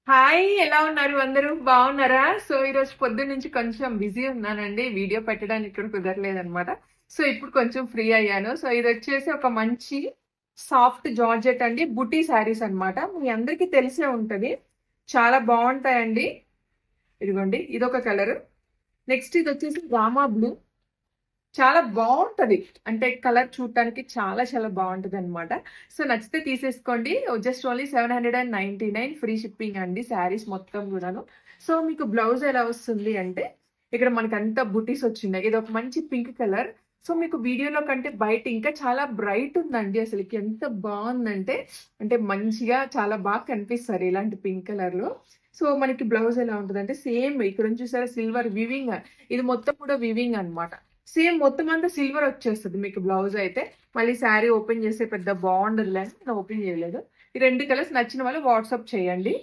Hi! ఎలా ఉన్నారు అందరూ? బాగున్నారా? సో, ఈరోజు పొద్దున్న నుంచి కొంచెం బిజీ ఉన్నానండి. వీడియో పెట్టడానికి కూడా కుదరలేదనమాట. సో, ఇప్పుడు కొంచెం ఫ్రీ అయ్యాను. సో, ఇదొచ్చేసి ఒక మంచి సాఫ్ట్ జార్జెట్ అండి. బుటీ శారీస్ అనమాట. మీ అందరికీ తెలిసే ఉంటది. చాలా బావుంటాయండి. ఇదిగోండి ఇదొక కలరు. నెక్స్ట్ ఇదొచ్చేసి రామా బ్లూ. చాలా బావుంటది. అంటే కలర్ చూడటానికి చాలా చాలా బావుంటదనమాట. సో, నచ్చితే తీసేసుకోండి. జస్ట్ ఓన్లీ 799 ఫ్రీ షిప్పింగ్ అండి శారీస్ మొత్తం గూడాను. సో, మీకు బ్లౌజ్ ఎలా వస్తుంది అంటే, ఇక్కడ మనకంతా బుటీస్ వచ్చినాయి. ఇదొక మంచి పింక్ కలర్. సో, మీకు వీడియోలో కంటే బయట ఇంకా చాలా బ్రైట్ ఉందండి అసలకి. ఎంత బావుందంటే, అంటే మంచిగా చాలా బాగా కనిపిస్తారు ఇలాంటి పింక్ కలర్‌లో. సో, మనకి బ్లౌజ్ ఎలా ఉంటదంటే, సేమ్ ఇక్కడుంది చూసారా సిల్వర్ వివింగ్. ఇది మొత్తం కూడా వివింగ్ అనమాట. సేమ్ మొత్తం అంతా సిల్వర్ వచ్చేస్తది మీకు బ్లౌజ్ అయితే. మళ్ళీ శారీ ఓపెన్ చేస్తే పెద్ద బావుండదులే అని నేను ఓపెన్ చేయలేదు. ఈ 2 కలర్స్ నచ్చిన వాళ్ళు వాట్సాప్ చేయండి.